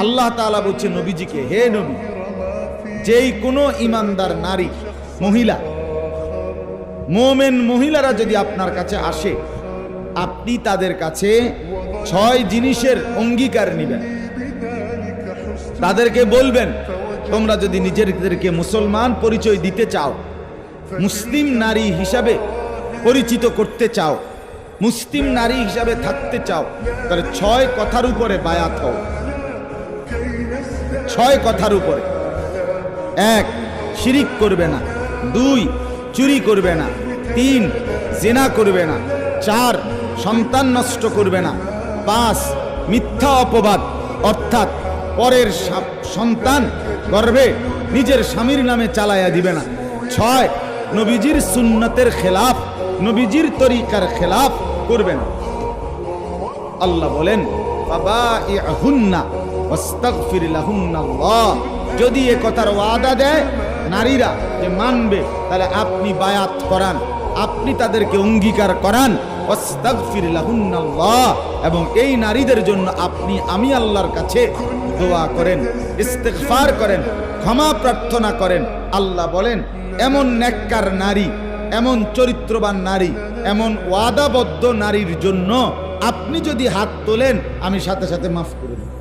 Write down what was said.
আল্লাহ তাআলা বলছে নবীজিকে, হে নবী, যেই কোনো ইমানদার নারী মহিলা মুমিন মহিলারা যদি আপনার কাছে আসে, আপনি তাদের কাছে 6 জিনিসের অঙ্গীকার নেবেন। তাদেরকে বলবেন, তোমরা যদি নিজেদেরকে মুসলমান পরিচয় দিতে চাও, মুসলিম নারী হিসাবে পরিচিত করতে চাও, মুসলিম নারী হিসাবে থাকতে চাও, তাহলে 6 কথার উপরে বায়াত হও। 6 কথার উপরে। 1, শিরিক করবে না। 2, চুরি করবে না। 3, জিনা করবে না। 4, সন্তান নষ্ট করবে না। 5, মিথ্যা অপবাদ অর্থাৎ পরের সন্তান গর্ভে নিজের স্বামীর নামে চালায়া দিবে না। 6, নবীজির সুন্নতের খেলাফ, নবীজির তরিকার খেলাফ করবে না। আল্লাহ বলেন, ফাবাইহুন্না ওয়াস্তাগফির লাহুন্নাল্লাহ। যদি এ কথার ওয়াদা দেয় নারীরা যে মানবে, তাহলে আপনি বায়াত করান, আপনি তাদেরকে অঙ্গীকার করান, ওয়াস্তাগফির লাহুন্নাল্লাহ, এবং এই নারীদের জন্য আমি আল্লাহর কাছে দোয়া করেন, ইস্তিগফার করেন, ক্ষমা প্রার্থনা করেন। আল্লাহ বলেন, এমন নেককার নারী, এমন চরিত্রবান নারী, এমন ওয়াদাবদ্ধ নারীর জন্য আপনি যদি হাত তোলেন, আমি সাথে সাথে মাফ করে দেব।